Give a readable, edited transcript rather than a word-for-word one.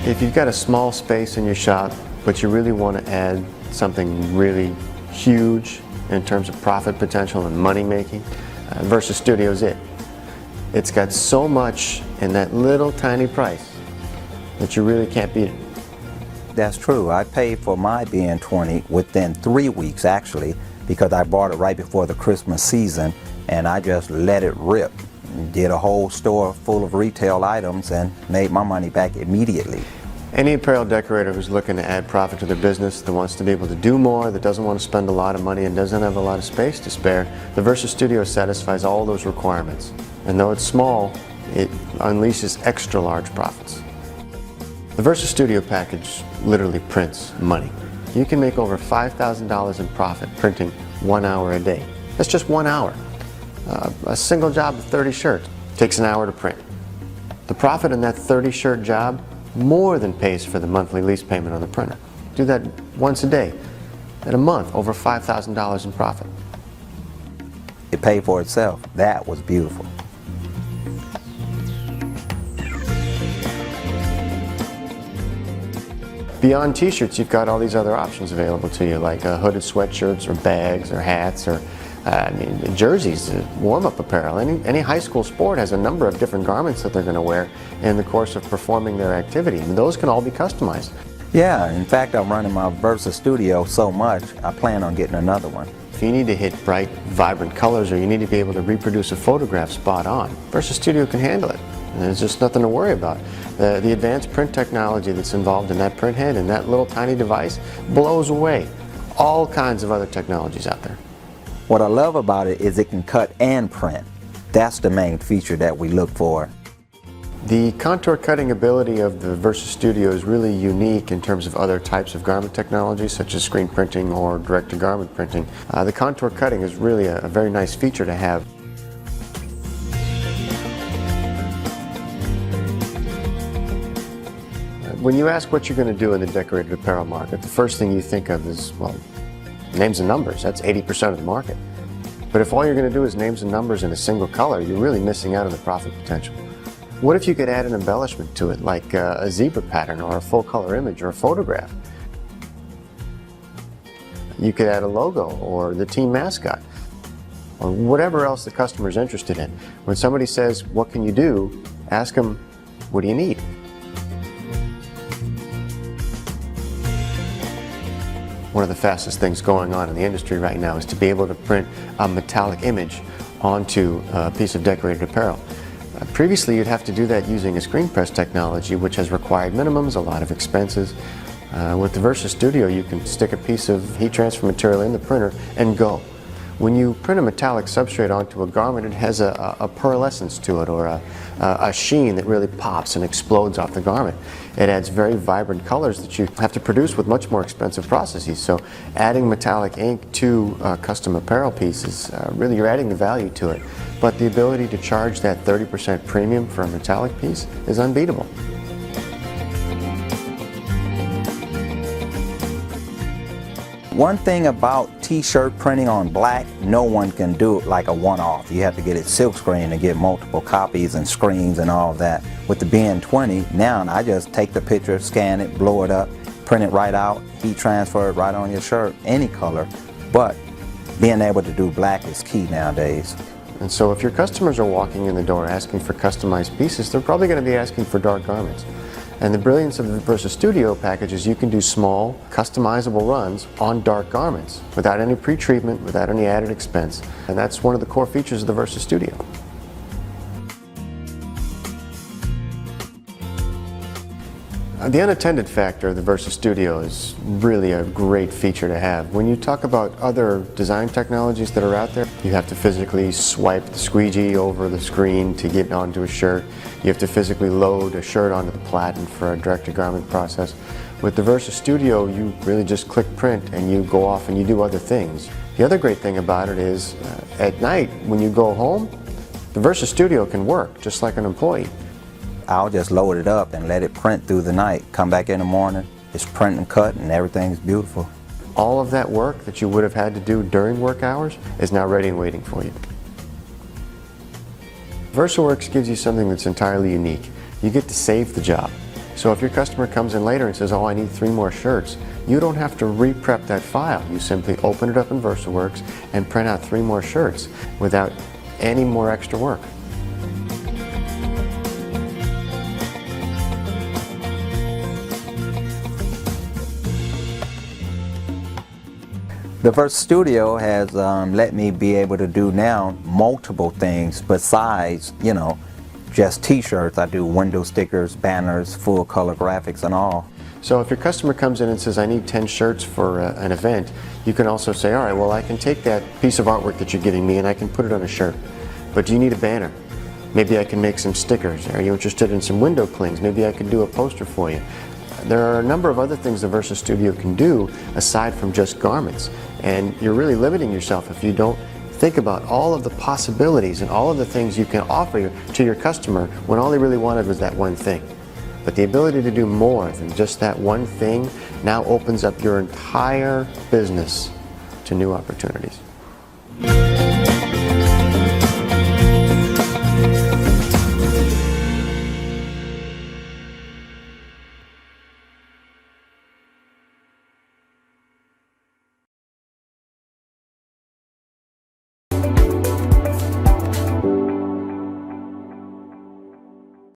If you've got a small space in your shop, but you really want to add something really huge in terms of profit potential and money making, Versa Studio is it. It's got so much in that little tiny price that you really can't beat it. That's true. I paid for my BN-20 within 3 weeks actually, because I bought it right before the Christmas season and I just let it rip. Did a whole store full of retail items and made my money back immediately. Any apparel decorator who's looking to add profit to their business, that wants to be able to do more, that doesn't want to spend a lot of money and doesn't have a lot of space to spare, the Versa Studio satisfies all those requirements. And though it's small, it unleashes extra large profits. The Versa Studio package literally prints money. You can make over $5,000 in profit printing 1 hour a day. That's just 1 hour. A single job of 30 shirts takes an hour to print. The profit in that 30 shirt job more than pays for the monthly lease payment on the printer. Do that once a day. In a month, over $5,000 in profit. It paid for itself. That was beautiful. Beyond t-shirts, you've got all these other options available to you, like hooded sweatshirts or bags or hats or jerseys, warm-up apparel. Any high school sport has a number of different garments that they're going to wear in the course of performing their activity, and those can all be customized. Yeah, in fact, I'm running my Versa Studio so much, I plan on getting another one. If you need to hit bright, vibrant colors, or you need to be able to reproduce a photograph spot on, Versa Studio can handle it. And there's just nothing to worry about. The advanced print technology that's involved in that print head and that little tiny device blows away all kinds of other technologies out there. What I love about it is it can cut and print. That's the main feature that we look for. The contour cutting ability of the Versa Studio is really unique in terms of other types of garment technology, such as screen printing or direct-to-garment printing. The contour cutting is really a very nice feature to have. When you ask what you're going to do in the decorated apparel market, the first thing you think of is, well, names and numbers. That's 80% of the market. But if all you're going to do is names and numbers in a single color, you're really missing out on the profit potential. What if you could add an embellishment to it, like a zebra pattern or a full color image or a photograph? You could add a logo or the team mascot or whatever else the customer is interested in. When somebody says, what can you do? Ask them, what do you need? One of the fastest things going on in the industry right now is to be able to print a metallic image onto a piece of decorated apparel. Previously, you'd have to do that using a screen press technology, which has required minimums, a lot of expenses. With the Versa Studio, you can stick a piece of heat transfer material in the printer and go. When you print a metallic substrate onto a garment, it has a pearlescence to it, or a sheen that really pops and explodes off the garment. It adds very vibrant colors that you have to produce with much more expensive processes. So adding metallic ink to custom apparel pieces, really you're adding the value to it. But the ability to charge that 30% premium for a metallic piece is unbeatable. One thing about t-shirt printing on black, no one can do it like a one-off. You have to get it silkscreen to get multiple copies and screens and all of that. With the BN-20, now I just take the picture, scan it, blow it up, print it right out, heat transfer it right on your shirt, any color. But being able to do black is key nowadays. And so if your customers are walking in the door asking for customized pieces, they're probably going to be asking for dark garments. And the brilliance of the Versa Studio package is you can do small, customizable runs on dark garments without any pre-treatment, without any added expense. And that's one of the core features of the Versa Studio. The unattended factor of the Versa Studio is really a great feature to have. When you talk about other design technologies that are out there, you have to physically swipe the squeegee over the screen to get onto a shirt. You have to physically load a shirt onto the platen for a direct-to-garment process. With the Versa Studio, you really just click print and you go off and you do other things. The other great thing about it is at night when you go home, the Versa Studio can work just like an employee. I'll just load it up and let it print through the night. Come back in the morning, it's print and cut and everything's beautiful. All of that work that you would have had to do during work hours is now ready and waiting for you. VersaWorks gives you something that's entirely unique. You get to save the job. So if your customer comes in later and says, oh, I need 3 more shirts, you don't have to re-prep that file. You simply open it up in VersaWorks and print out 3 more shirts without any more extra work. The Versa Studio has let me be able to do now multiple things besides, you know, just t-shirts. I do window stickers, banners, full color graphics and all. So if your customer comes in and says, I need 10 shirts for an event, you can also say, all right, well, I can take that piece of artwork that you're giving me and I can put it on a shirt. But do you need a banner? Maybe I can make some stickers. Are you interested in some window clings? Maybe I can do a poster for you. There are a number of other things the Versa Studio can do aside from just garments. And you're really limiting yourself if you don't think about all of the possibilities and all of the things you can offer to your customer when all they really wanted was that one thing. But the ability to do more than just that one thing now opens up your entire business to new opportunities.